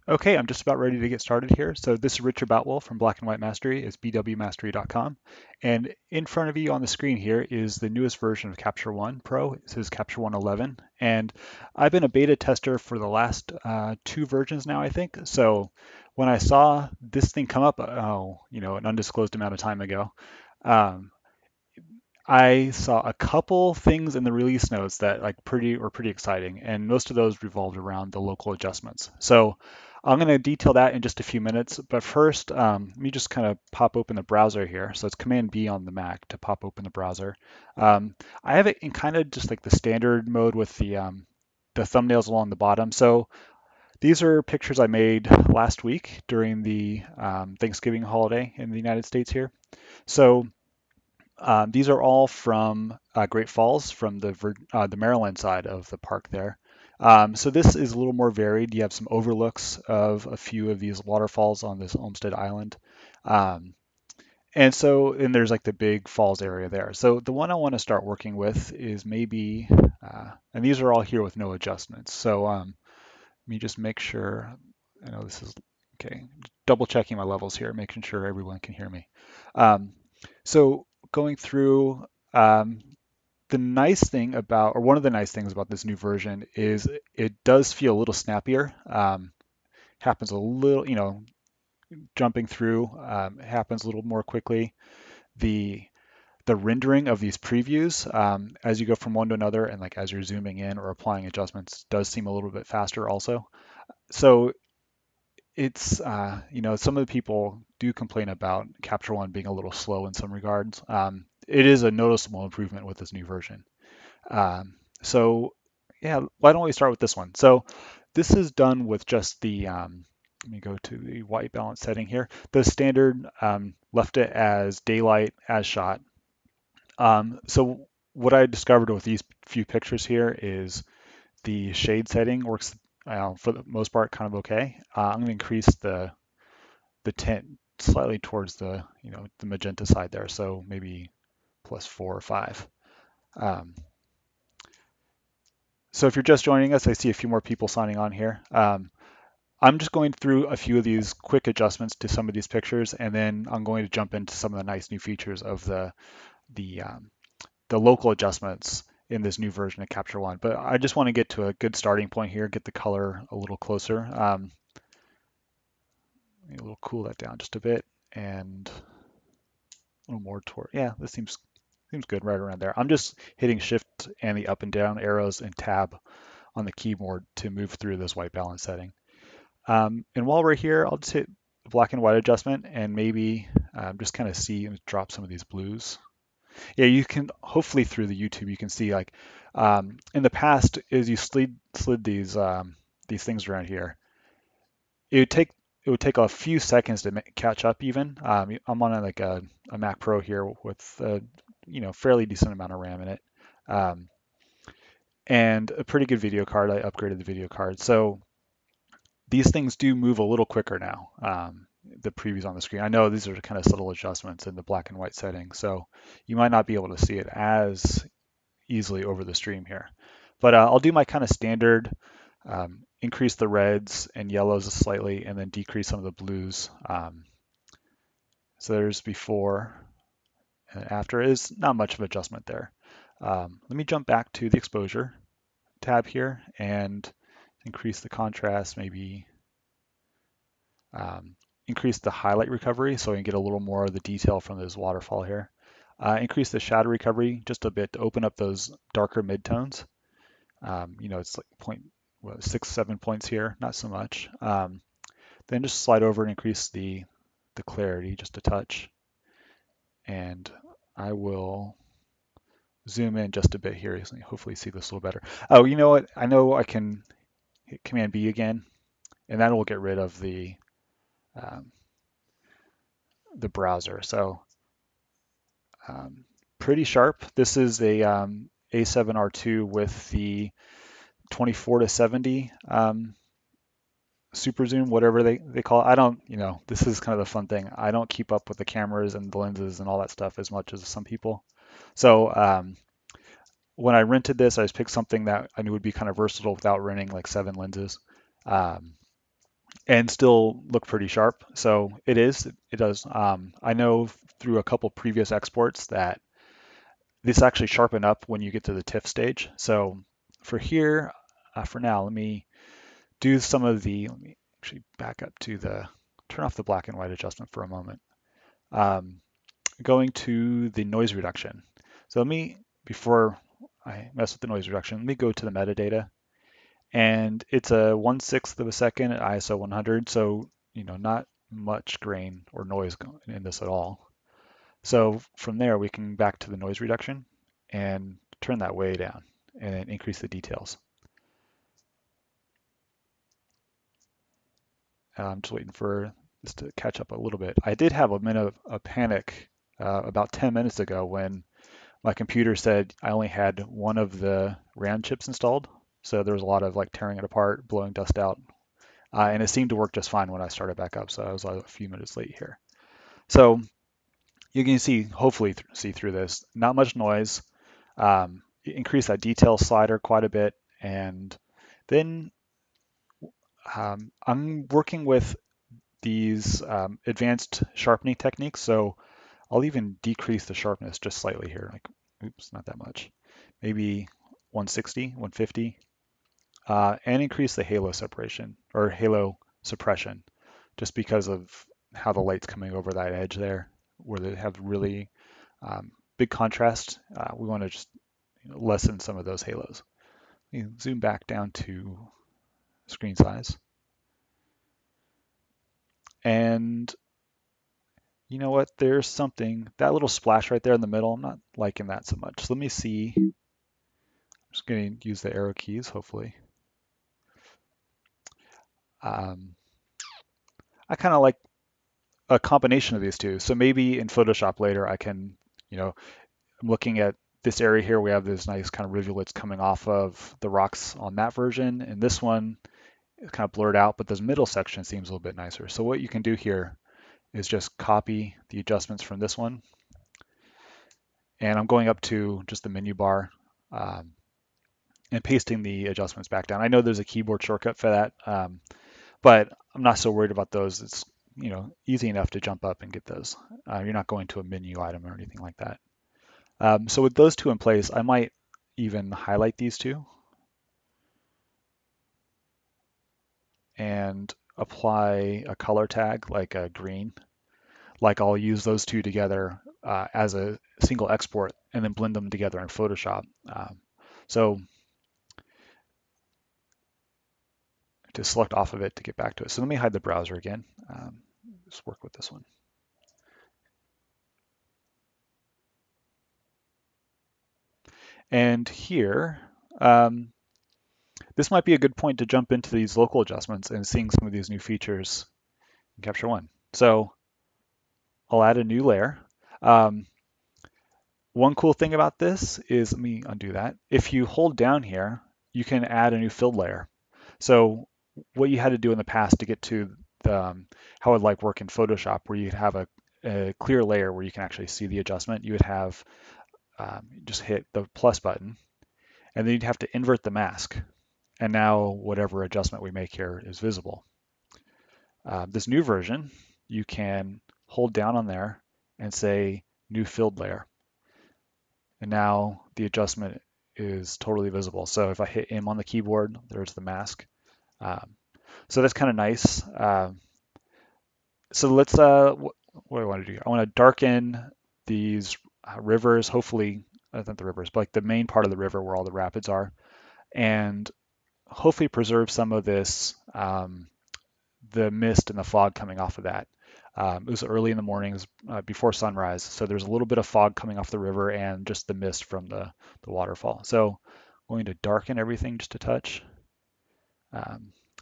Okay, I'm just about ready to get started here. So this is Richard Boutwell from Black and White Mastery. It's bwmastery.com. And in front of you on the screen here is the newest version of Capture One Pro. It says Capture One 11. And I've been a beta tester for the last two versions now, I think. So when I saw this thing come up, an undisclosed amount of time ago, um, I saw a couple things in the release notes that were pretty exciting, and most of those revolved around the local adjustments. So I'm going to detail that in just a few minutes, but first, let me just kind of pop open the browser here. So it's Command B on the Mac to pop open the browser. I have it in kind of just like the standard mode with the thumbnails along the bottom. So these are pictures I made last week during the Thanksgiving holiday in the United States here. So these are all from Great Falls, from the Maryland side of the park there. So this is a little more varied. You have some overlooks of a few of these waterfalls on this Olmsted Island. Um, and there's like the big falls area there. So the one I want to start working with is maybe, and these are all here with no adjustments. So let me just make sure, I know this is, okay, double checking my levels here, making sure everyone can hear me. Um, so going through, the nice thing about, or one of the nice things about this new version is it does feel a little snappier. Happens a little, jumping through happens a little more quickly. The the rendering of these previews as you go from one to another and like as you're zooming in or applying adjustments does seem a little bit faster also. So it's some of the people do complain about Capture One being a little slow in some regards. It is a noticeable improvement with this new version. So yeah, why don't we start with this one? So this is done with just let me go to the white balance setting here. The standard left it as daylight as shot. So what I discovered with these few pictures here is the shade setting works for the most part kind of okay. I'm going to increase the tint slightly towards the magenta side there, so maybe +4 or 5. Um, so if you're just joining us, I see a few more people signing on here. I'm just going through a few of these quick adjustments to some of these pictures, and then I'm going to jump into some of the nice new features of the um, the local adjustments in this new version of Capture One. But I just want to get to a good starting point here, get the color a little closer. Maybe we'll cool that down just a bit and a little more toward, yeah, this seems good right around there. I'm just hitting Shift and the up and down arrows and Tab on the keyboard to move through this white balance setting. And while we're here, I'll just hit black and white adjustment and maybe just kind of see and drop some of these blues. Yeah, you can hopefully through the YouTube you can see like in the past as you slid these things around here, it would take it would take a few seconds to catch up even. I'm on a Mac Pro here with a fairly decent amount of RAM in it, um, and a pretty good video card. I upgraded the video card, so these things do move a little quicker now. The previews on the screen. I know these are kind of subtle adjustments in the black and white setting, so you might not be able to see it as easily over the stream here. But I'll do my kind of standard, increase the reds and yellows slightly, and then decrease some of the blues. So there's before and after. Is not much of adjustment there. Let me jump back to the exposure tab here and increase the contrast, maybe increase the highlight recovery so I can get a little more of the detail from this waterfall here. Increase the shadow recovery just a bit to open up those darker midtones. It's like 0.6, 7 points here, not so much. Then just slide over and increase the clarity just a touch. And I will zoom in just a bit here so you hopefully see this a little better. Oh, you know what? I know I can hit Command B again, and that will get rid of um, the browser. So pretty sharp. This is a A7R2 with the 24-70 super zoom, whatever they call it. I don't, this is kind of the fun thing. I don't keep up with the cameras and the lenses and all that stuff as much as some people. So when I rented this, I just picked something that I knew would be kind of versatile without renting like 7 lenses. Um, and still look pretty sharp. So it does. I know through a couple previous exports that this actually sharpen up when you get to the TIFF stage. So for here, for now, let me do some of let me actually back up to turn off the black and white adjustment for a moment. Going to the noise reduction. So before I mess with the noise reduction, let me go to the metadata. And it's a 1/6 of a second at ISO 100. So, not much grain or noise in this at all. So from there, we can back to the noise reduction and turn that way down and then increase the details. I'm just waiting for this to catch up a little bit. I did have a minute of panic about 10 minutes ago when my computer said I only had one of the RAM chips installed. So there was a lot of like tearing it apart, blowing dust out. And it seemed to work just fine when I started back up. So I was a few minutes late here. So you can hopefully see through this. Not much noise. Increase that detail slider quite a bit. And then I'm working with these advanced sharpening techniques. So I'll even decrease the sharpness just slightly here. Like, oops, not that much. Maybe 160, 150. And increase the halo separation or halo suppression just because of how the light's coming over that edge there where they have really big contrast. We want to just lessen some of those halos. You zoom back down to screen size. And you know what? There's that little splash right there in the middle. I'm not liking that so much. So let me see. I'm just going to use the arrow keys, hopefully. I kind of like a combination of these two. So maybe in Photoshop later, I can, I'm looking at this area here. We have this nice kind of rivulets coming off of the rocks on that version. And this one is kind of blurred out, but this middle section seems a little bit nicer. So what you can do here is just copy the adjustments from this one. And I'm going up to just the menu bar and pasting the adjustments back down. I know there's a keyboard shortcut for that, but I'm not so worried about those. It's easy enough to jump up and get those. You're not going to a menu item or anything like that. So with those two in place, I might even highlight these two and apply a color tag like a green. Like I'll use those two together as a single export and then blend them together in Photoshop. So to select off of it to get back to it. So let me hide the browser again. Just work with this one. And here, this might be a good point to jump into these local adjustments and seeing some of these new features in Capture One. So I'll add a new layer. One cool thing about this is, let me undo that. If you hold down here, you can add a new filled layer. So what you had to do in the past to get to how it like work in Photoshop, where you'd have a clear layer where you can actually see the adjustment, you would have just hit the plus button, and then you'd have to invert the mask. And now whatever adjustment we make here is visible. This new version, you can hold down on there and say new filled layer. And now the adjustment is totally visible. So if I hit M on the keyboard, there's the mask. So that's kind of nice. So let's, what do I want to do? I want to darken these rivers, hopefully, not the rivers, but like the main part of the river where all the rapids are, and hopefully preserve some of this, the mist and the fog coming off of that. It was early in the morning, it was before sunrise, so there's a little bit of fog coming off the river and just the mist from the waterfall. So I'm going to darken everything just a touch.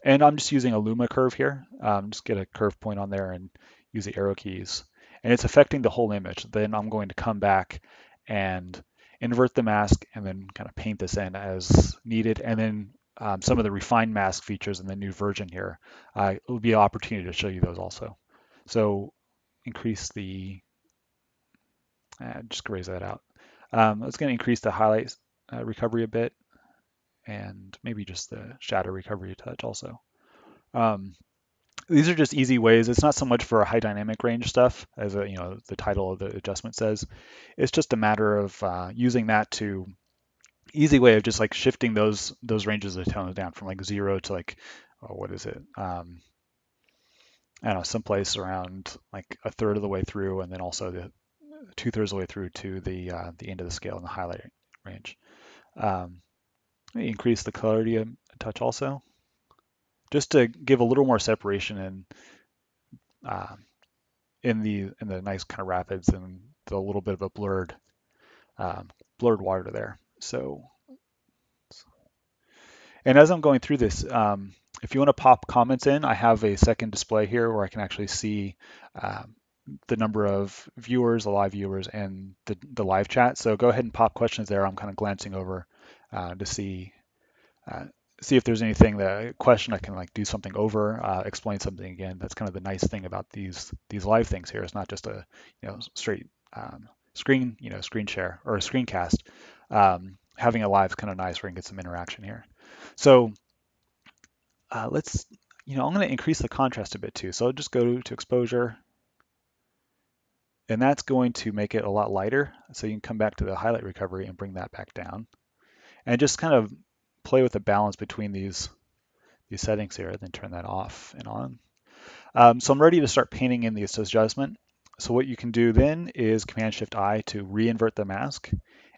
And I'm just using a luma curve here. Just get a curve point on there and use the arrow keys. And it's affecting the whole image. Then I'm going to come back and invert the mask and then kind of paint this in as needed. And then some of the refined mask features in the new version here, it will be an opportunity to show you those also. So increase just raise that out. It's going to increase the highlight recovery a bit and maybe just the shadow recovery a touch also. These are just easy ways. It's not so much for high dynamic range stuff as the title of the adjustment says. It's just a matter of using that to easy way of just like shifting those ranges of tones down from like 0 to like what is it? I don't know, someplace around like a third of the way through, and then also the 2/3 of the way through to the end of the scale in the highlight range. Um, Increase the clarity a touch also, just to give a little more separation uh, in the nice kind of rapids and the little bit of a blurred water there. So, and as I'm going through this, if you want to pop comments in, I have a second display here where I can actually see um, the number of viewers, the live viewers, and the live chat. So go ahead and pop questions there. I'm kind of glancing over to uh, see if there's anything that question I can like do something over, explain something again. That's kind of the nice thing about these live things here. It's not just a straight screen share or a screencast. Having a live is kind of nice where you can get some interaction here. So let's I'm going to increase the contrast a bit too. So I'll just go to exposure, and that's going to make it a lot lighter. So you can come back to the highlight recovery and bring that back down, and just kind of play with the balance between these settings here, then turn that off and on. So I'm ready to start painting in this adjustment. So what you can do then is Command-Shift-I to re-invert the mask,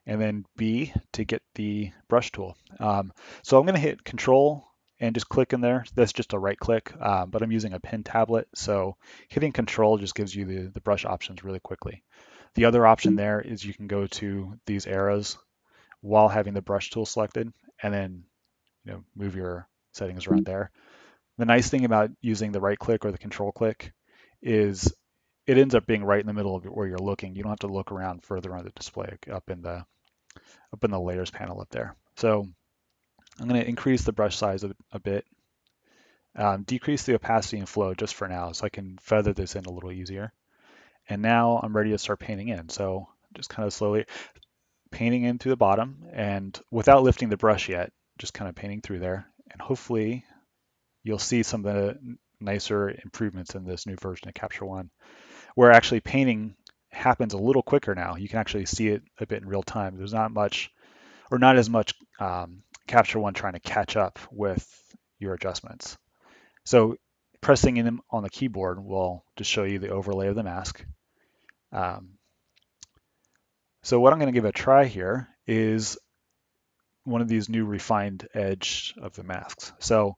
and then B to get the brush tool. So I'm going to hit Control and just click in there. That's just a right click, but I'm using a pen tablet, so hitting Control just gives you the brush options really quickly. The other option there is you can go to these arrows while having the brush tool selected, and then move your settings around there. The nice thing about using the right click or the control click is it ends up being right in the middle of where you're looking. You don't have to look around further on the display up in the layers panel up there. So I'm going to increase the brush size a bit, decrease the opacity and flow just for now so I can feather this in a little easier. And now I'm ready to start painting in. So just kind of slowly painting in through the bottom and without lifting the brush yet, just kind of painting through there. And hopefully you'll see some of the nicer improvements in this new version of Capture One, where actually painting happens a little quicker now. You can actually see it a bit in real time. There's not much, or not as much Capture One trying to catch up with your adjustments. So pressing in on the keyboard will just show you the overlay of the mask. So what I'm going to give a try here is one of these new refined edge of the masks. So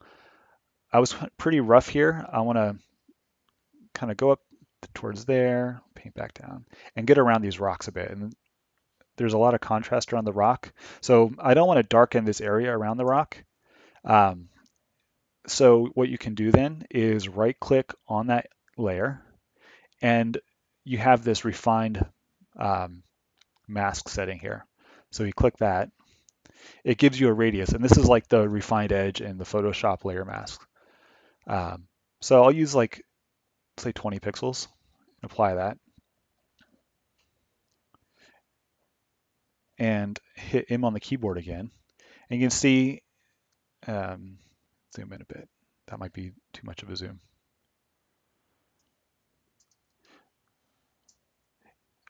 I was pretty rough here. I want to kind of go up towards there, paint back down, and get around these rocks a bit. And there's a lot of contrast around the rock. So I don't want to darken this area around the rock. So what you can do then is right click on that layer, and you have this refined mask setting here. So you click that, it gives you a radius, and this is like the refined edge in the Photoshop layer mask. So I'll use like, say 20 pixels, apply that, and hit M on the keyboard again. And you can see, zoom in a bit. That might be too much of a zoom.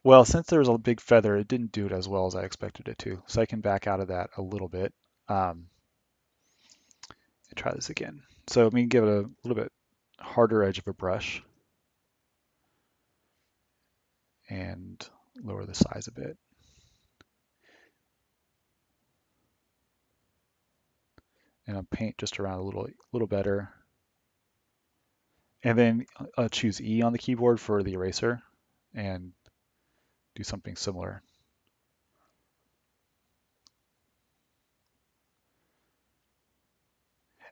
Well, since there was a big feather, it didn't do it as well as I expected it to. So I can back out of that a little bit and try this again. So let me give it a little bit harder edge of a brush and lower the size a bit. And I'll paint just around a little better. And then I'll choose E on the keyboard for the eraser and do something similar.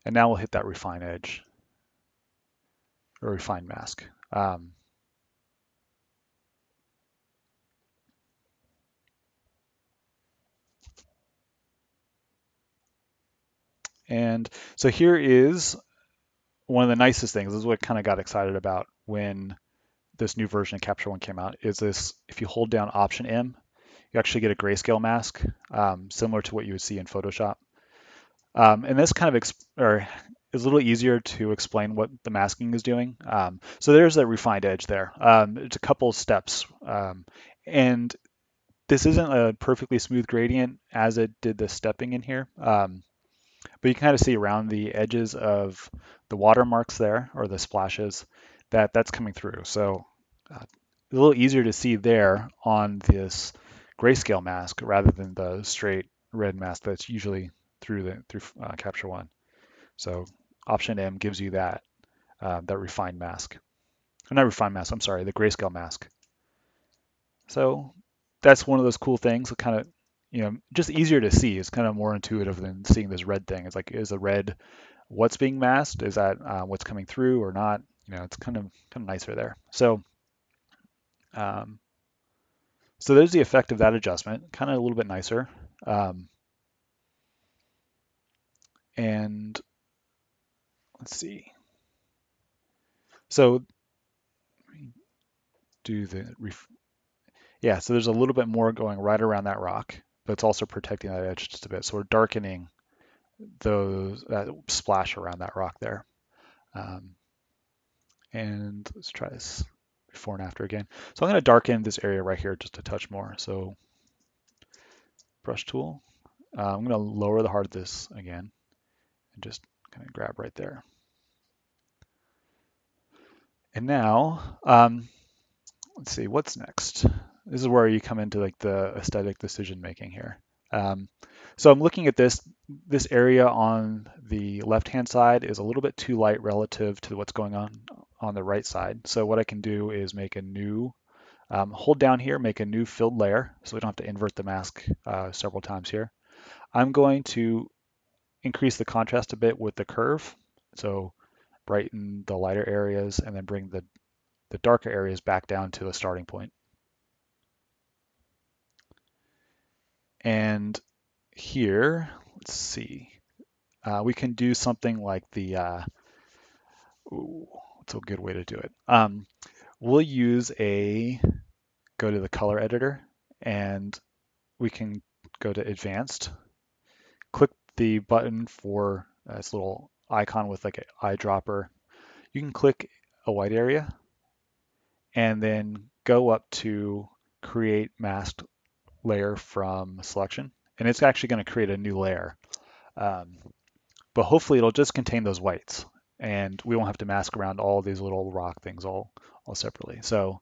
And now we'll hit that refine edge or refine mask. And so here is one of the nicest things. This is what kind of got excited about when this new version of Capture One came out. Is this if you hold down Option M, you actually get a grayscale mask, similar to what you would see in Photoshop. And this kind of it's is a little easier to explain what the masking is doing. So there's a refined edge there. It's a couple steps, and this isn't a perfectly smooth gradient as it did the stepping in here, but you can kind of see around the edges of the watermarks there, or the splashes, that that's coming through. So a little easier to see there on this grayscale mask rather than the straight red mask that's usually through Capture One. So option M gives you that refined mask. Or not refined mask, I'm sorry, the grayscale mask. So that's one of those cool things, kind of, just easier to see. It's kind of more intuitive than seeing this red thing. It's like, is the red what's being masked? Is that what's coming through or not? It's kind of nicer there. Um, so there's the effect of that adjustment, kind of a little bit nicer. And let's see. So so there's a little bit more going right around that rock, but it's also protecting that edge just a bit. So we're darkening that splash around that rock there. And let's try this before and after again. So I'm going to darken this area right here just a touch more. So brush tool. I'm going to lower the hardness again and just kind of grab right there. And now, let's see, what's next? This is where you come into like the aesthetic decision making here. So I'm looking at this area on the left-hand side is a little bit too light relative to what's going on the right side. So what I can do is make a new, hold down here, make a new filled layer, so we don't have to invert the mask several times here. I'm going to increase the contrast a bit with the curve, so brighten the lighter areas and then bring the darker areas back down to a starting point. And here, let's see, we can do something like what's a good way to do it? We'll go to the color editor, and we can go to advanced, click the button for this little icon with like an eyedropper. You can click a white area and then go up to create masked layer from selection. And it's actually going to create a new layer. But hopefully it'll just contain those whites, and we won't have to mask around all these little rock things all separately. So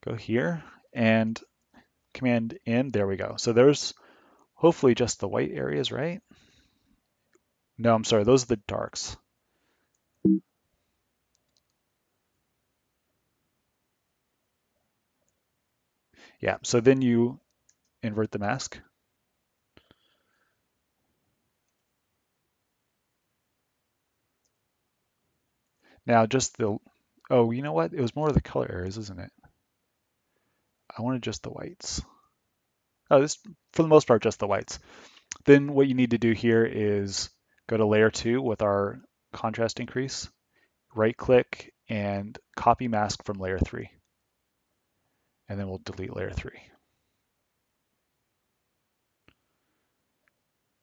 go here and Command N, there we go. So there's hopefully just the white areas, right? No, I'm sorry, those are the darks. Yeah, so then you invert the mask. Now oh, you know what? It was more of the color areas, isn't it? I wanted just the whites. Oh, this, for the most part, just the whites. Then what you need to do here is go to layer 2 with our contrast increase, right click and copy mask from layer 3. And then we'll delete layer 3.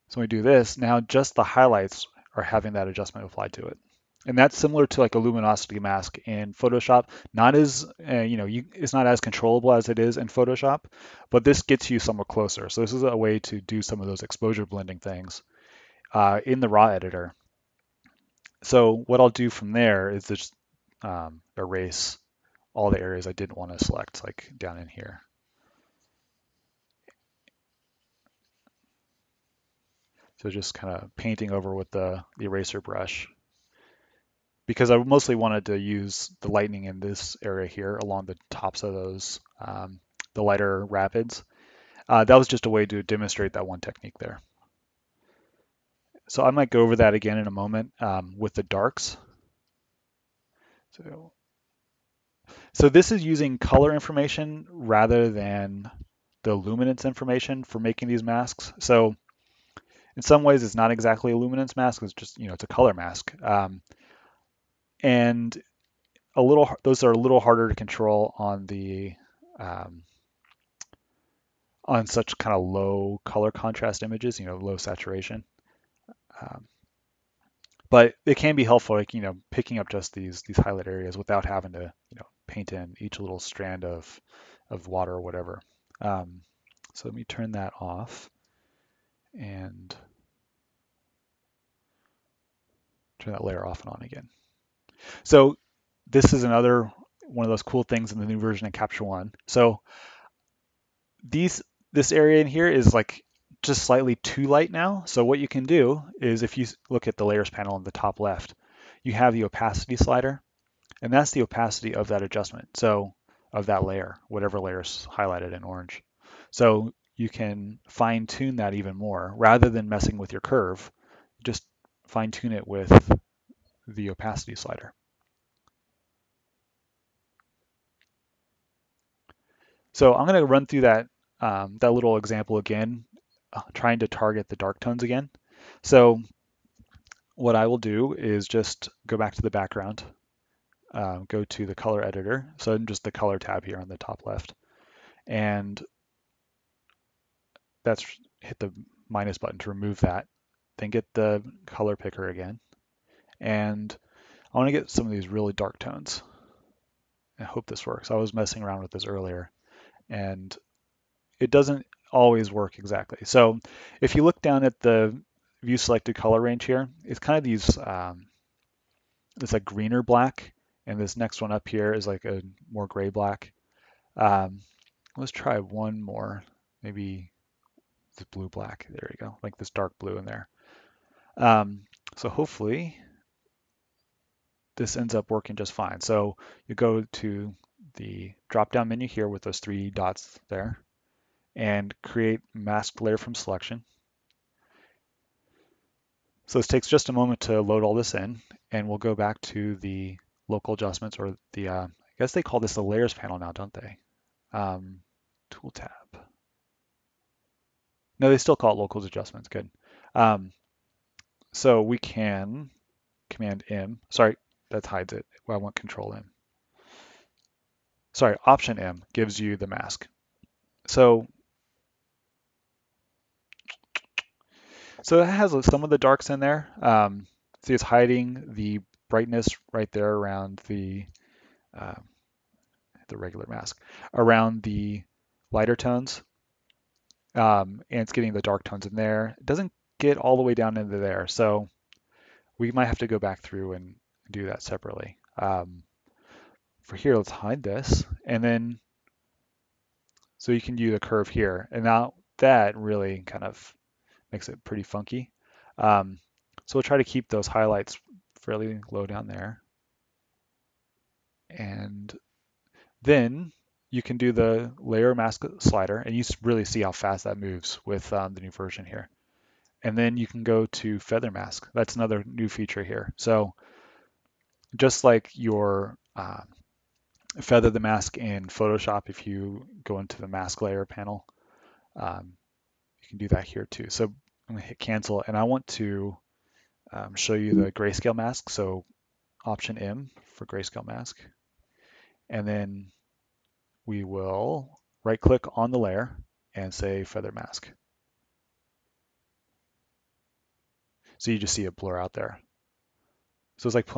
So when we do this, now just the highlights are having that adjustment applied to it. And that's similar to like a luminosity mask in Photoshop. Not as, it's not as controllable as it is in Photoshop, but this gets you somewhat closer. So this is a way to do some of those exposure blending things in the raw editor. So what I'll do from there is just erase all the areas I didn't want to select, like down in here. So just kind of painting over with the eraser brush, because I mostly wanted to use the lightning in this area here along the tops of those, the lighter rapids. That was just a way to demonstrate that one technique there. So I might go over that again in a moment with the darks. So this is using color information rather than the luminance information for making these masks. So in some ways, it's not exactly a luminance mask. It's just, it's a color mask. And those are a little harder to control on on such kind of low color contrast images, low saturation. But it can be helpful, like, picking up just these highlight areas without having to, paint in each little strand of water or whatever. Um, so let me turn that off and turn that layer off and on again. So this is another one of those cool things in the new version of Capture One. So this area in here is like just slightly too light now. So what you can do is, if you look at the layers panel in the top left, you have the opacity slider, and that's the opacity of that adjustment. So of that layer, whatever layer is highlighted in orange. So you can fine tune that even more rather than messing with your curve. Just fine tune it with the opacity slider. So I'm going to run through that little example again, trying to target the dark tones again. So what I will do is just go back to the background, go to the color editor, so just the color tab here on the top left, and that's hit the minus button to remove that. Then get the color picker again, and I want to get some of these really dark tones. I hope this works. I was messing around with this earlier, and it doesn't always work exactly. So if you look down at the view selected color range here, it's kind of it's like greener black, and this next one up here is like a more gray black. Um, let's try one more, maybe the blue black. There you go, like this dark blue in there. Um, so hopefully this ends up working just fine. So you go to the drop-down menu here with those three dots there and create masked layer from selection. So this takes just a moment to load all this in, and we'll go back to the local adjustments, or I guess they call this the layers panel now, don't they? Tool tab. No, they still call it locals adjustments. Good. Um, so we can Command M. Sorry, that hides it. Well, I want Control M. Sorry, Option M gives you the mask. So it has some of the darks in there. See, it's hiding the brightness right there around uh, the regular mask, around the lighter tones, and it's getting the dark tones in there. It doesn't get all the way down into there, so we might have to go back through and do that separately. For here, let's hide this, and then so you can do the curve here, and now that really kind of makes it pretty funky. So we'll try to keep those highlights fairly low down there, and then you can do the layer mask slider, and you really see how fast that moves with the new version here. And then you can go to feather mask. That's another new feature here. So just like your feather the mask in Photoshop, if you go into the mask layer panel, you can do that here too. So I'm gonna hit cancel, and I want to show you the grayscale mask. So Option M for grayscale mask, and then we will right click on the layer and say feather mask. So you just see it blur out there. So it's like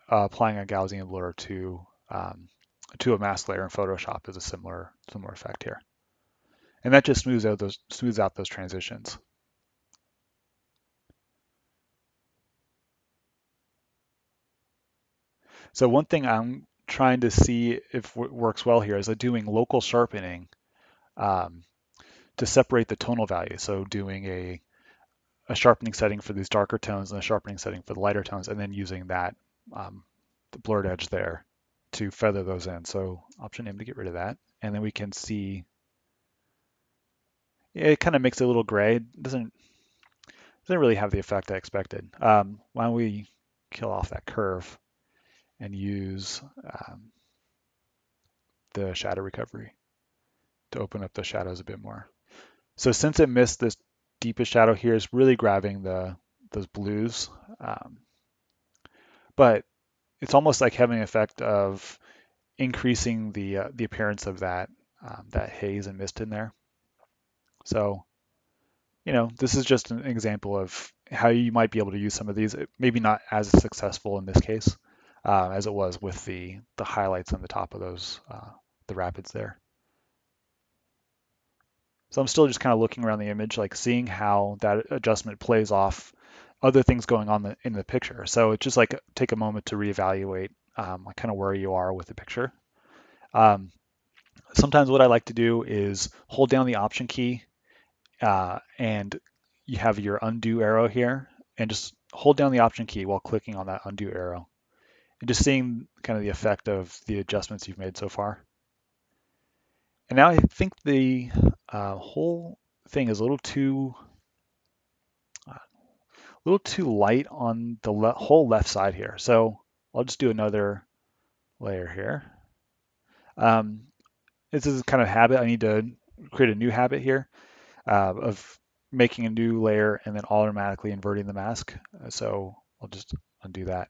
applying a Gaussian blur to a mask layer in Photoshop is a similar effect here. And that just smooths out those transitions. So one thing I'm trying to see if it works well here is doing local sharpening um, to separate the tonal value. So doing a sharpening setting for these darker tones and a sharpening setting for the lighter tones, and then using that the blurred edge there to feather those in. So Option M to get rid of that, and then we can see it kind of makes it a little gray. It doesn't really have the effect I expected. Why don't we kill off that curve and use the shadow recovery to open up the shadows a bit more. So since it missed this deepest shadow here, it's really grabbing those blues, but it's almost like having an effect of increasing the appearance of that haze and mist in there. So this is just an example of how you might be able to use some of these. Maybe not as successful in this case as it was with the highlights on the top of those the rapids there. So I'm still just kind of looking around the image, like seeing how that adjustment plays off other things going on in the picture. So it's just like take a moment to reevaluate kind of where you are with the picture. Um, Sometimes what I like to do is hold down the Option key and you have your undo arrow here, and just hold down the Option key while clicking on that undo arrow and just seeing kind of the effect of the adjustments you've made so far. And now I think the whole thing is a little too light on the whole left side here. So I'll just do another layer here. This is kind of habit. I need to create a new habit here of making a new layer and then automatically inverting the mask. So I'll just undo that.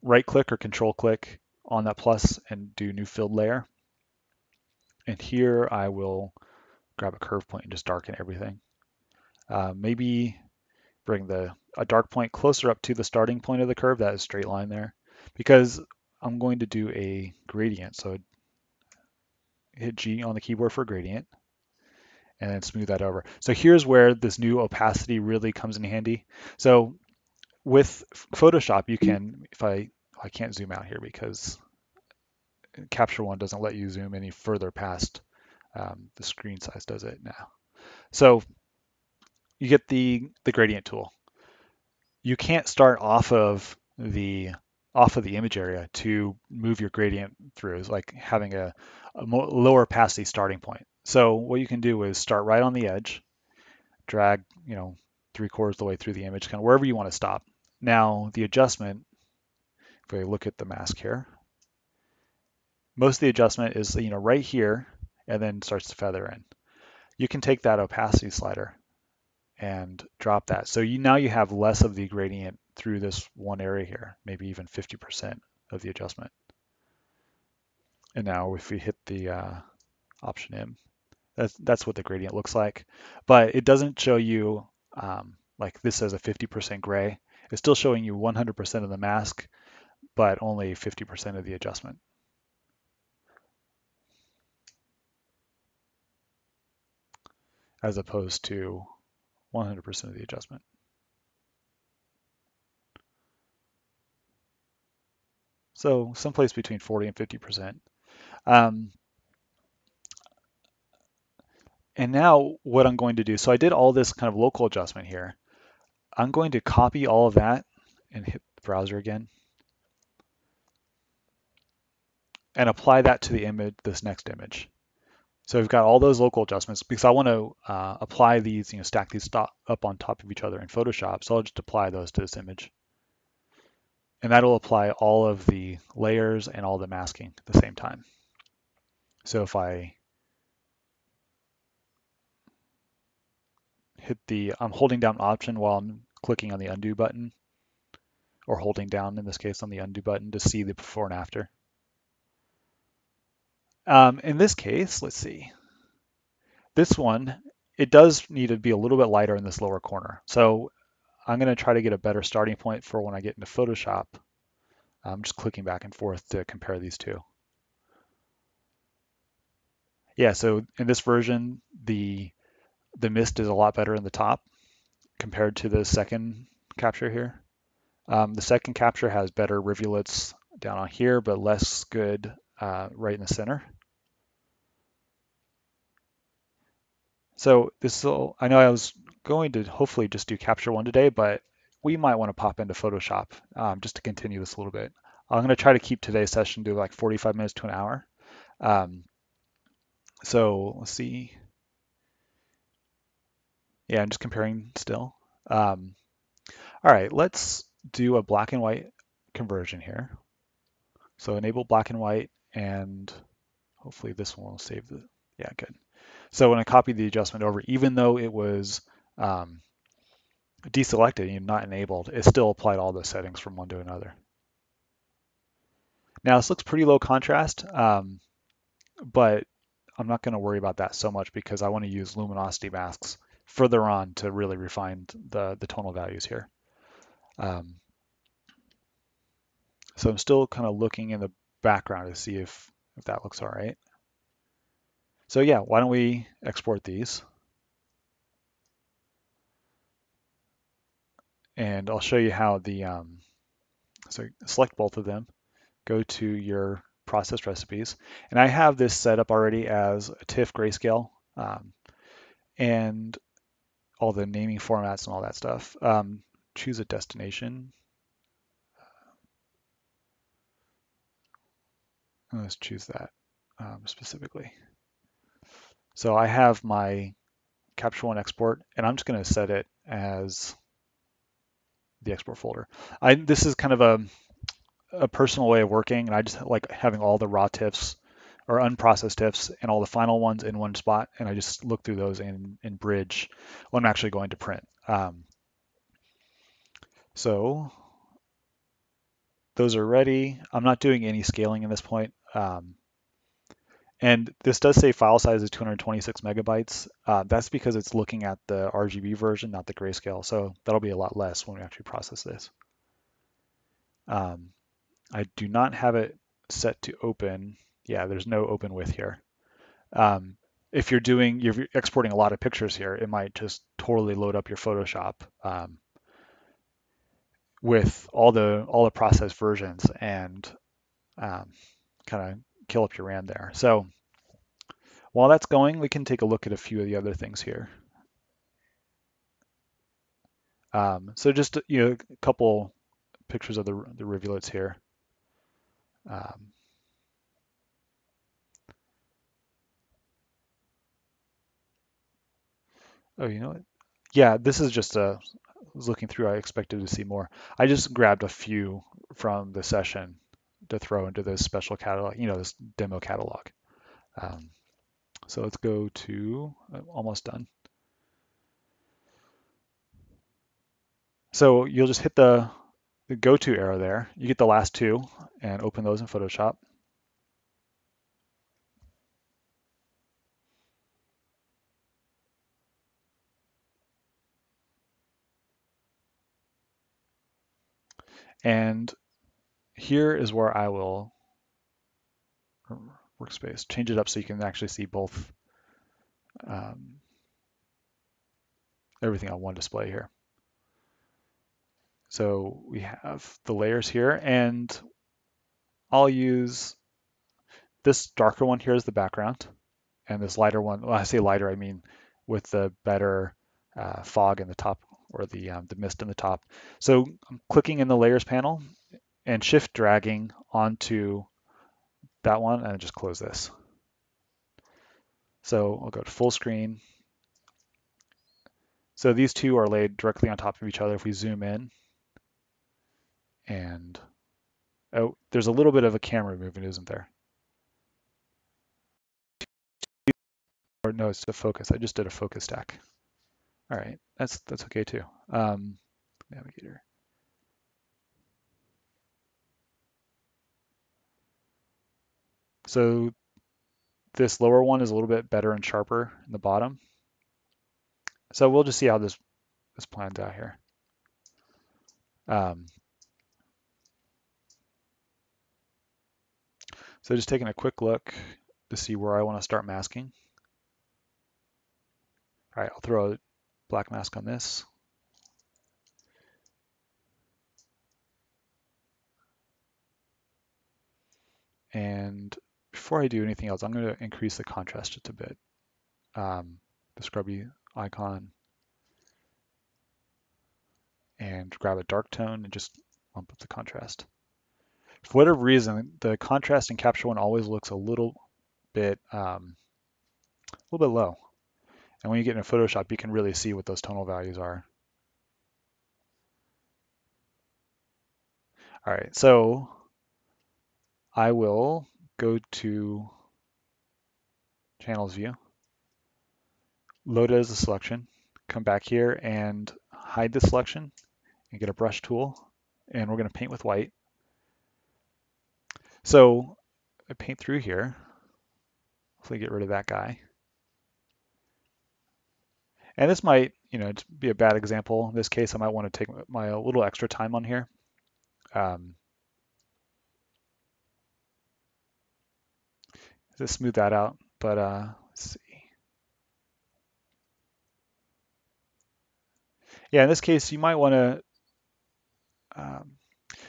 Right click or control click on that plus and do new filled layer. And here I will grab a curve point and just darken everything. Maybe bring a dark point closer up to the starting point of the curve, that is straight line there, because I'm going to do a gradient. So hit G on the keyboard for gradient and then smooth that over. So here's where this new opacity really comes in handy. So with Photoshop, you can, if I can't zoom out here because Capture One doesn't let you zoom any further past the screen size does it now. So you get the gradient tool. You can't start off of the image area to move your gradient through. It's like having a lower opacity starting point. So what you can do is start right on the edge, drag 3/4 of the way through the image, kind of wherever you want to stop. Now the adjustment, if we look at the mask here, most of the adjustment is right here and then starts to feather in. You can take that opacity slider and drop that. So now you have less of the gradient through this one area here, maybe even 50% of the adjustment. And now if we hit the Option M, that's what the gradient looks like. But it doesn't show you like this says a 50% gray. It's still showing you 100% of the mask, but only 50% of the adjustment. As opposed to 100% of the adjustment. So someplace between 40 and 50%. And now what I'm going to do, so I did all this kind of local adjustment here. I'm going to copy all of that and hit the browser again and apply that to the image, this next image. So we've got all those local adjustments because I want to apply these, stack these up on top of each other in Photoshop. So I'll just apply those to this image. And that'll apply all of the layers and all the masking at the same time. So if I I'm holding down Option while I'm clicking on the undo button, or holding down in this case on the undo button to see the before and after. In this case, let's see. This one, it does need to be a little bit lighter in this lower corner. So I'm going to try to get a better starting point for when I get into Photoshop. I'm just clicking back and forth to compare these two. Yeah, so in this version, the mist is a lot better in the top compared to the second capture here. The second capture has better rivulets down on here, but less good right in the center. So I know I was going to hopefully just do Capture One today, but we might want to pop into Photoshop just to continue this a little bit. I'm going to try to keep today's session to like 45 minutes to an hour. So let's see. Yeah, I'm just comparing still. All right, let's do a black and white conversion here. So enable black and white, and hopefully this one will save the, yeah, good. So when I copy the adjustment over, even though it was deselected and not enabled, it still applied all the settings from one to another. Now this looks pretty low contrast, but I'm not going to worry about that so much because I want to use luminosity masks further on to really refine the tonal values here. So I'm still kind of looking in the background to see if that looks all right. So yeah, why don't we export these? And I'll show you how so select both of them, go to your process recipes. And I have this set up already as a TIFF grayscale and all the naming formats and all that stuff. Choose a destination. Let's choose that specifically. So I have my Capture One export, and I'm just going to set it as the export folder. This is kind of a personal way of working, and I just like having all the raw TIFFs or unprocessed TIFFs and all the final ones in one spot, and I just look through those in Bridge when I'm actually going to print. So those are ready. I'm not doing any scaling in this point. And this does say file size is 226 megabytes. That's because it's looking at the RGB version, not the grayscale. So that'll be a lot less when we actually process this. I do not have it set to open. Yeah, there's no open with here. If you're exporting a lot of pictures here, it might just totally load up your Photoshop with all the processed versions and kind of kill up your RAM there. So while that's going, we can take a look at a few of the other things here. So just a couple pictures of the rivulets here. Oh, you know what? Yeah, this is just I was looking through. I expected to see more. I just grabbed a few from the session to throw into this special catalog, this demo catalog. So let's go to almost done. So you'll just hit the go to arrow there. You get the last two and open those in Photoshop. And here is where I will workspace change it up so you can actually see both everything on one display here. So we have the layers here, and I'll use this darker one here as the background, and this lighter one, when I say lighter, I mean with the better fog in the top or the mist in the top. So I'm clicking in the layers panel and shift dragging onto that one and just close this. So I'll go to full screen. So these two are laid directly on top of each other. If we zoom in, and oh, there's a little bit of a camera movement, isn't there? Or no, it's the focus. I just did a focus stack. All right, that's okay too. Navigator. So this lower one is a little bit better and sharper in the bottom. So we'll just see how this plans out here. So just taking a quick look to see where I want to start masking. All right, I'll throw a black mask on this. And before I do anything else, I'm going to increase the contrast just a bit. The scrubby icon, and grab a dark tone and just bump up the contrast. For whatever reason, the contrast in Capture One always looks a little bit low. And when you get into Photoshop, you can really see what those tonal values are. All right, so I will go to Channels View, load it as a selection, come back here and hide the selection and get a brush tool. And we're going to paint with white. So I paint through here. Hopefully get rid of that guy. And this might, be a bad example. In this case, I might want to take my a little extra time on here. To smooth that out. But let's see. Yeah, in this case, you might want to.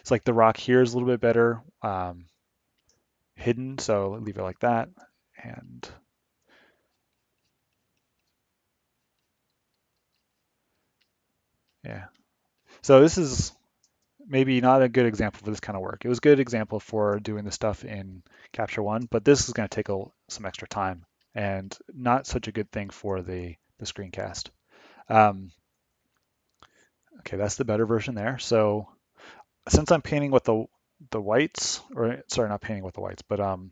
It's like the rock here is a little bit better hidden, so leave it like that. And yeah, so this is maybe not a good example for this kind of work. It was a good example for doing the stuff in Capture One, but this is going to take some extra time and not such a good thing for the screencast. Okay, that's the better version there. So since I'm painting with the whites, or sorry, not painting with the whites, but in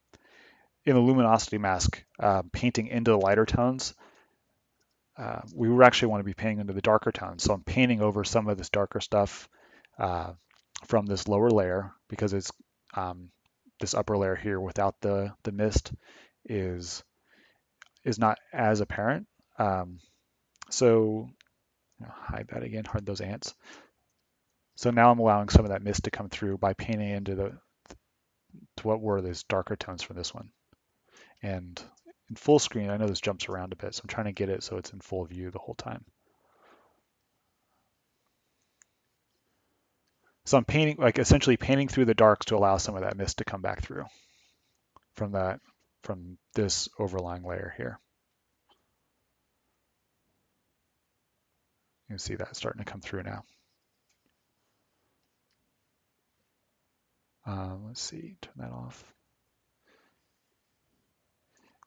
the luminosity mask, painting into the lighter tones, we would actually want to be painting into the darker tones. So I'm painting over some of this darker stuff from this lower layer because it's this upper layer here without the mist is not as apparent. So hide that again, hide those ants. So now I'm allowing some of that mist to come through by painting into to what were those darker tones from this one. And in full screen, I know this jumps around a bit, so I'm trying to get it so it's in full view the whole time. So I'm painting, like essentially painting through the darks to allow some of that mist to come back through from this overlying layer here. You can see that starting to come through now. Let's see, turn that off.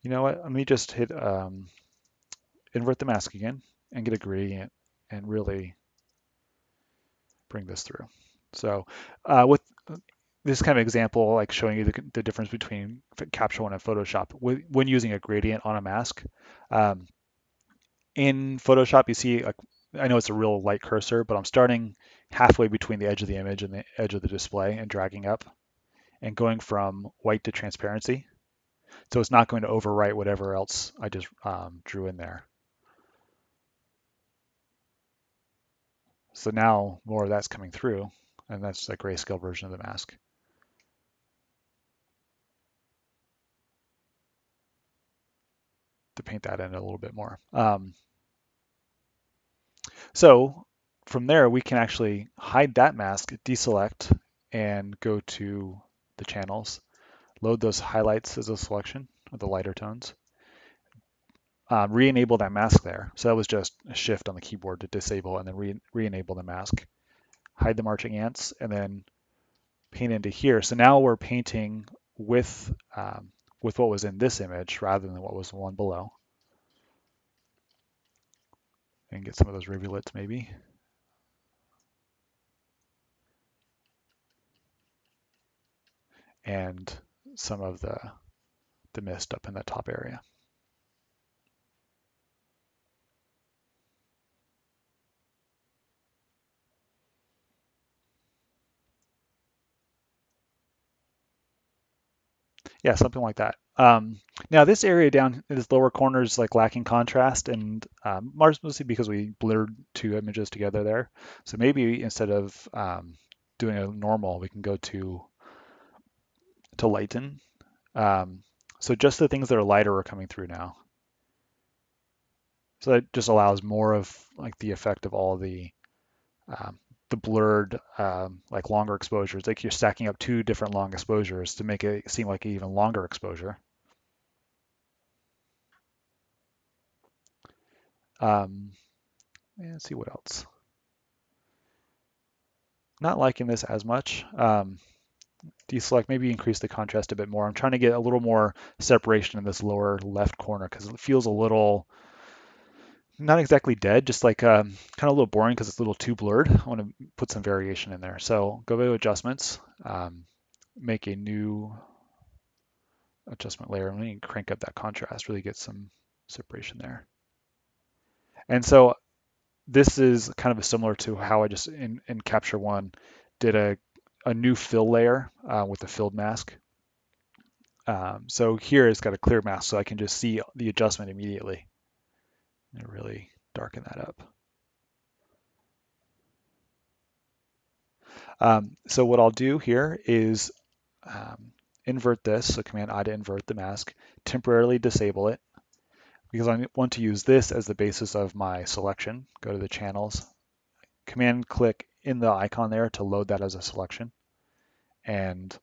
You know what? Let me just hit invert the mask again and get a gradient and really bring this through. So with this kind of example, like showing you the difference between Capture One and Photoshop when using a gradient on a mask. In Photoshop, you see, I know it's a real light cursor, but I'm starting halfway between the edge of the image and the edge of the display and dragging up and going from white to transparency. So it's not going to overwrite whatever else I just drew in there. So now more of that's coming through, and that's the grayscale version of the mask. To paint that in a little bit more. So from there, we can actually hide that mask, deselect, and go to the channels, load those highlights as a selection with the lighter tones, re-enable that mask there. So that was just a shift on the keyboard to disable and then re-enable the mask, hide the marching ants, and then paint into here. So now we're painting with what was in this image rather than what was the one below. And get some of those rivulets maybe. And some of the mist up in the top area. Yeah, something like that. Now this area down in this lower corner is like lacking contrast, and mostly because we blurred two images together there. So maybe instead of doing a normal, we can go to lighten. So just the things that are lighter are coming through now. So that just allows more of like the effect of all the blurred like longer exposures. Like you're stacking up two different long exposures to make it seem like an even longer exposure. Let's see what else. Not liking this as much. Deselect, maybe increase the contrast a bit more. I'm trying to get a little more separation in this lower left corner because it feels a little, not exactly dead, just like kind of a little boring because it's a little too blurred. I want to put some variation in there. So go to adjustments, make a new adjustment layer. Let me crank up that contrast, really get some separation there. And so this is kind of similar to how I just in Capture One did a new fill layer with the filled mask. So here it's got a clear mask, so I can just see the adjustment immediately. It really darken that up. So what I'll do here is invert this, so Command I to invert the mask, temporarily disable it, because I want to use this as the basis of my selection. Go to the channels, Command click in the icon there to load that as a selection, and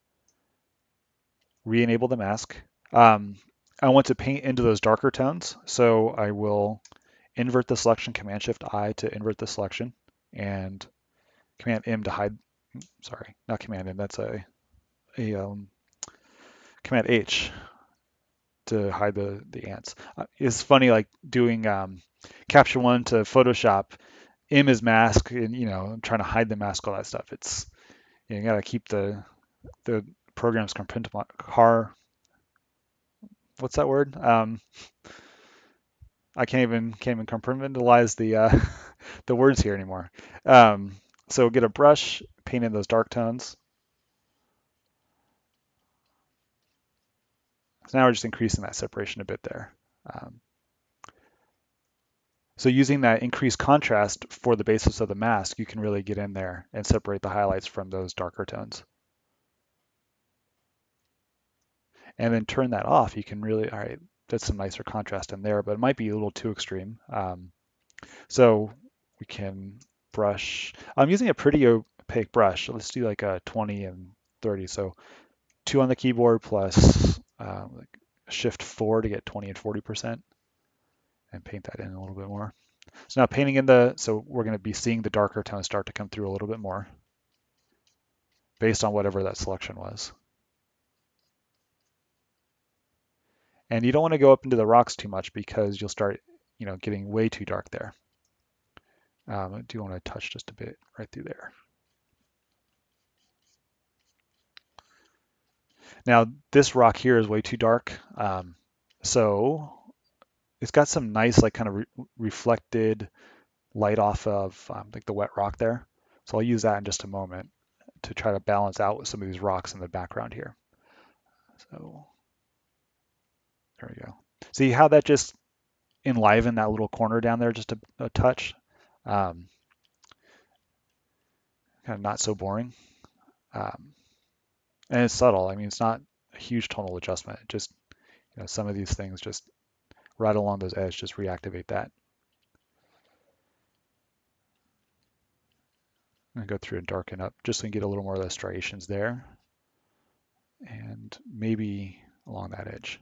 re-enable the mask. I want to paint into those darker tones, so I will invert the selection, Command Shift I to invert the selection, and Command M to hide. Sorry, not Command M. That's a Command H to hide the ants. It's funny, like doing Capture One to Photoshop. M is mask, and trying to hide the mask, all that stuff. It's you gotta keep the program's what's that word? I can't even compartmentalize the the words here anymore. So get a brush, paint in those dark tones. So now we're just increasing that separation a bit there. So using that increased contrast for the basis of the mask, you can really get in there and separate the highlights from those darker tones. And then turn that off. You can really, all right, that's some nicer contrast in there, but it might be a little too extreme. So we can brush. I'm using a pretty opaque brush. Let's do like a 20 and 30. So 2 on the keyboard plus like Shift 4 to get 20 and 40%, and paint that in a little bit more. So now painting in so we're going to be seeing the darker tones start to come through a little bit more based on whatever that selection was. And you don't want to go up into the rocks too much because you'll start, getting way too dark there. I do want to touch just a bit right through there. Now this rock here is way too dark, so it's got some nice like kind of reflected light off of like the wet rock there. So I'll use that in just a moment to try to balance out with some of these rocks in the background here. So there we go. See how that just enlivened that little corner down there just a touch? Kind of not so boring. And it's subtle. I mean, it's not a huge tonal adjustment. It just, some of these things just right along those edges just reactivate that. I'm gonna go through and darken up just so we can get a little more of those striations there. And maybe along that edge.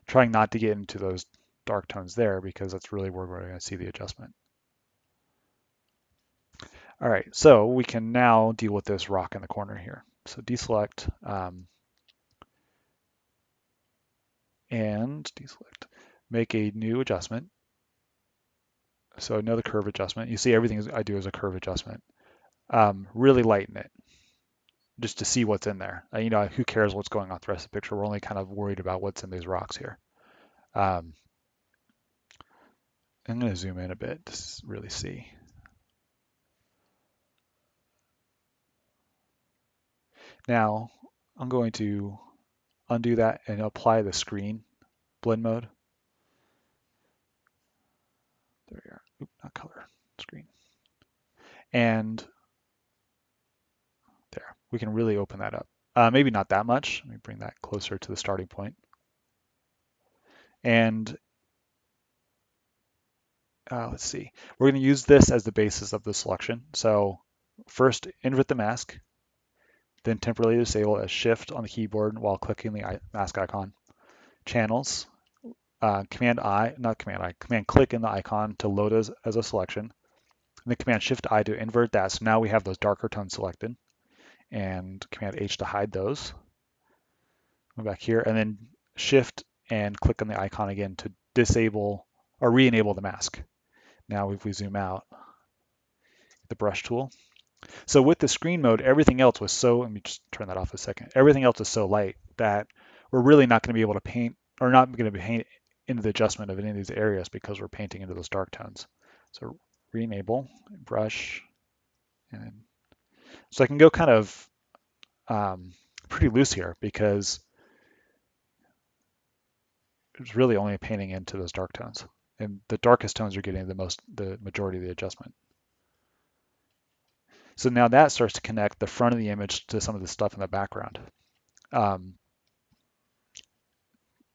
Trying not to get into those dark tones there because that's really where we're gonna see the adjustment. All right, so we can now deal with this rock in the corner here. So deselect and deselect. Make a new adjustment. So another curve adjustment. You see everything I do is a curve adjustment. Really lighten it just to see what's in there. Who cares what's going on with the rest of the picture? We're only kind of worried about what's in these rocks here. I'm going to zoom in a bit to really see. Now I'm going to undo that and apply the screen blend mode. There we are. Oop, not color, screen. And there, we can really open that up. Maybe not that much. Let me bring that closer to the starting point. And let's see, we're going to use this as the basis of the selection. So first, invert the mask, then temporarily disable as Shift on the keyboard while clicking the mask icon. Channels, Command click in the icon to load as a selection. And then Command Shift I to invert that. So now we have those darker tones selected. And Command H to hide those. Go back here, and then Shift and click on the icon again to disable or re-enable the mask. Now if we zoom out, the brush tool. So with the screen mode, everything else was let me just turn that off a second. Everything else is so light that we're really not going to be able to paint, or not going to paint into the adjustment of any of these areas because we're painting into those dark tones. So re-enable, brush, and so I can go kind of pretty loose here because it's really only painting into those dark tones. and the darkest tones are getting the majority of the adjustment. So now that starts to connect the front of the image to some of the stuff in the background,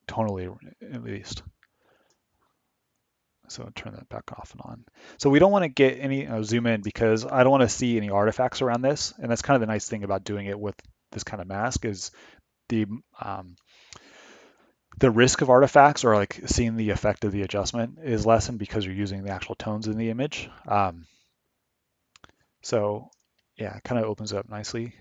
tonally at least. So I'll turn that back off and on. So we don't want to get any zoom in because I don't want to see any artifacts around this. And that's kind of the nice thing about doing it with this kind of mask is um, the risk of artifacts or like seeing the effect of the adjustment is lessened because you're using the actual tones in the image. So yeah, it kind of opens it up nicely.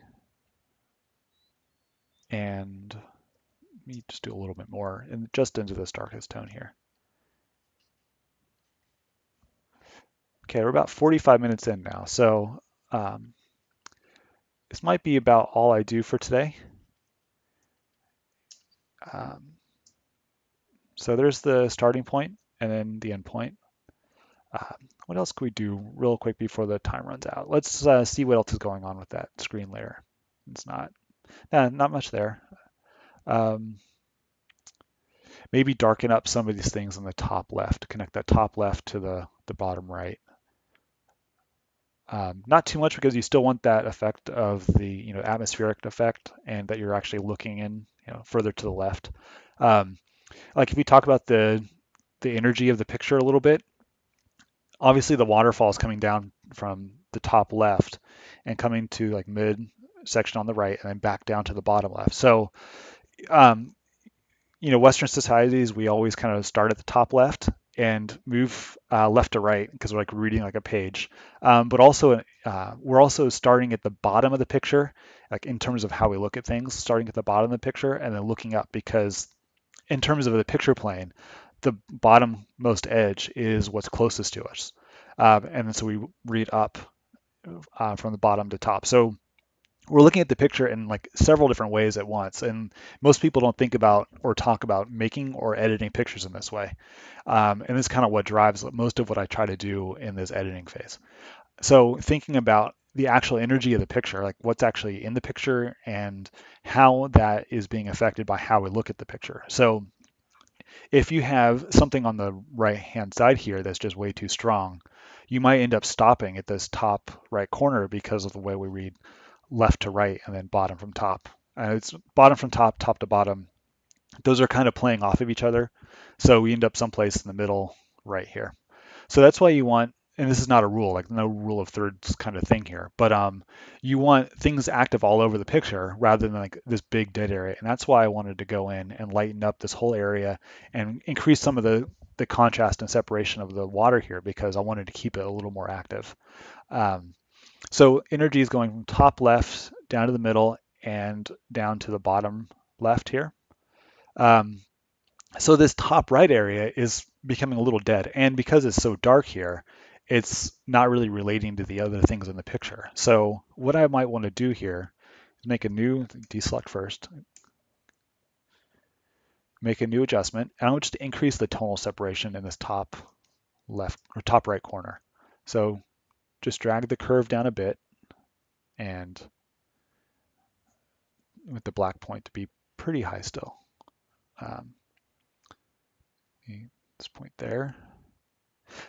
And let me just do a little bit more and just into this darkest tone here. Okay, we're about 45 minutes in now. So this might be about all I do for today. So there's the starting point and then the end point. What else can we do real quick before the time runs out? Let's see what else is going on with that screen layer. It's not much there. Maybe darken up some of these things on the top left, connect that top left to the bottom right. Not too much because you still want that effect of the atmospheric effect and that you're actually looking in further to the left. Like if we talk about the energy of the picture a little bit, obviously the waterfall is coming down from the top left and coming to like mid section on the right and then back down to the bottom left. So Western societies, we always kind of start at the top left and move left to right because we're like reading like a page. But also, we're also starting at the bottom of the picture, like in terms of how we look at things, starting at the bottom of the picture and then looking up because in terms of the picture plane, the bottommost edge is what's closest to us. And then so we read up from the bottom to top. So we're looking at the picture in like several different ways at once. And most people don't think about or talk about making or editing pictures in this way. And this is kind of what drives most of what I try to do in this editing phase. So thinking about the actual energy of the picture, like what's actually in the picture and how that is being affected by how we look at the picture. So if you have something on the right hand side here that's just way too strong, you might end up stopping at this top right corner because of the way we read left to right and then bottom from top. It's bottom from top, top to bottom. Those are kind of playing off of each other. So we end up someplace in the middle right here. So that's why you want, and this is not a rule, like no rule of thirds kind of thing here, but you want things active all over the picture rather than like this big dead area. And that's why I wanted to go in and lighten up this whole area and increase some of the contrast and separation of the water here because I wanted to keep it a little more active. So energy is going from top left down to the middle and down to the bottom left here. So this top right area is becoming a little dead. And because it's so dark here, it's not really relating to the other things in the picture. So what I might want to do here is make a new, deselect first, make a new adjustment. And I want just to increase the tonal separation in this top left or top right corner. So just drag the curve down a bit and with the black point to be pretty high still. This point there.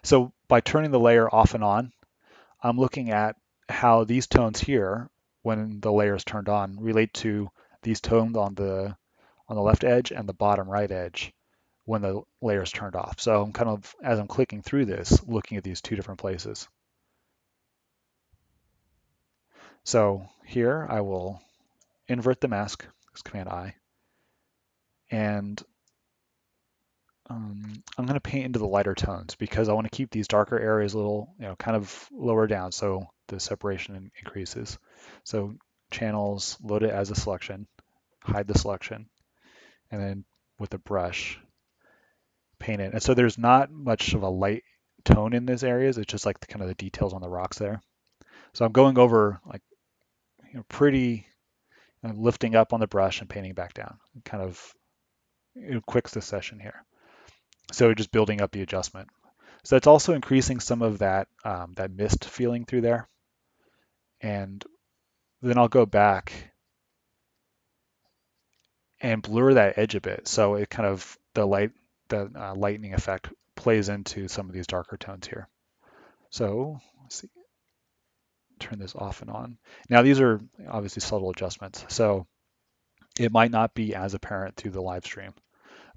So by turning the layer off and on, I'm looking at how these tones here, when the layer is turned on, relate to these tones on the left edge and the bottom right edge when the layer is turned off. So I'm kind of, as I'm clicking through this, looking at these two different places. So here I will invert the mask, Command I, and I'm going to paint into the lighter tones because I want to keep these darker areas a little, kind of lower down so the separation increases. So channels, load it as a selection, hide the selection, and then with a brush, paint it. And so there's not much of a light tone in these areas. It's just like the kind of the details on the rocks there. So I'm going over like pretty lifting up on the brush and painting back down, kind of quick succession here. So just building up the adjustment. So that's also increasing some of that that mist feeling through there. And then I'll go back and blur that edge a bit. So it kind of, the lightning effect plays into some of these darker tones here. So let's see, turn this off and on. Now these are obviously subtle adjustments, so it might not be as apparent through the live stream,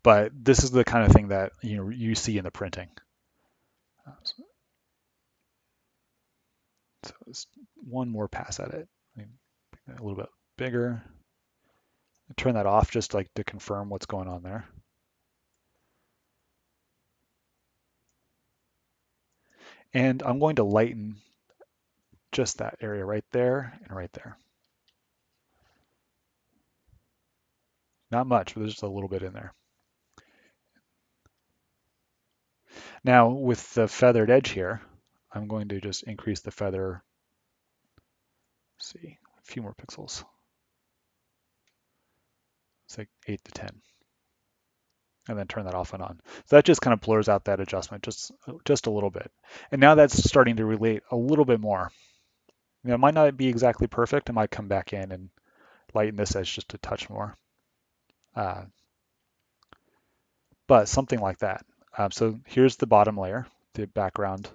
but this is the kind of thing that you see in the printing. So it's one more pass at it. A little bit bigger. Turn that off just like to confirm what's going on there. And I'm going to lighten just that area right there and right there. Not much, but there's just a little bit in there. Now with the feathered edge here, I'm going to just increase the feather, let's see, a few more pixels. It's like 8 to 10. And then turn that off and on. So that just kind of blurs out that adjustment just a little bit. And now that's starting to relate a little bit more. It might not be exactly perfect. I might come back in and lighten this edge just a touch more. But something like that. So here's the bottom layer, the background.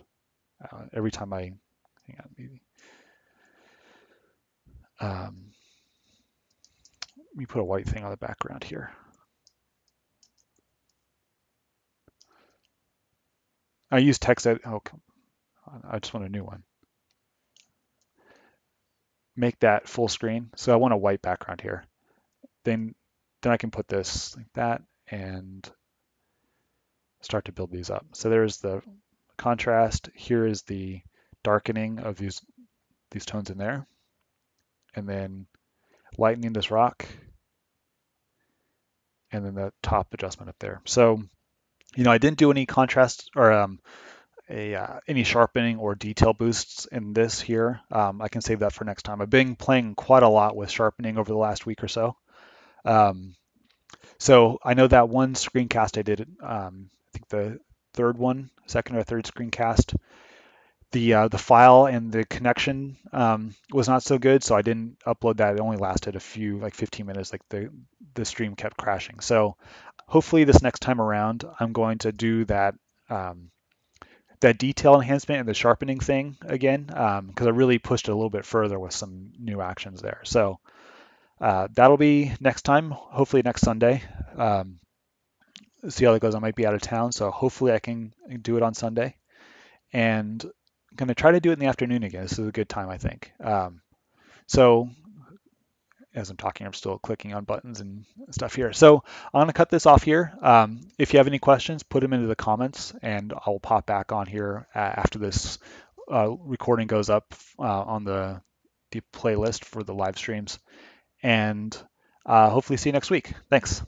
Every time I, hang on, maybe. Let me put a white thing on the background here. I use text edit. Oh, I just want a new one. Make that full screen. So I want a white background here. Then I can put this like that and start to build these up. So there's the contrast. Here is the darkening of these tones in there. And then lightening this rock. And then the top adjustment up there. So, I didn't do any contrast or any sharpening or detail boosts in this here. I can save that for next time. I've been playing quite a lot with sharpening over the last week or so. So I know that one screencast I did, I think the second or third screencast, the file and the connection was not so good, so I didn't upload that. It only lasted a few, like 15 minutes, like the stream kept crashing. So hopefully this next time around, I'm going to do that that detail enhancement and the sharpening thing again, because I really pushed it a little bit further with some new actions there. So that'll be next time, hopefully next Sunday. See how that goes. I might be out of town, so hopefully I can do it on Sunday. And I'm going to try to do it in the afternoon again. This is a good time, I think. So as I'm talking, I'm still clicking on buttons and stuff here. So I'm going to cut this off here. If you have any questions, put them into the comments, and I'll pop back on here after this recording goes up on the playlist for the live streams. And hopefully see you next week. Thanks.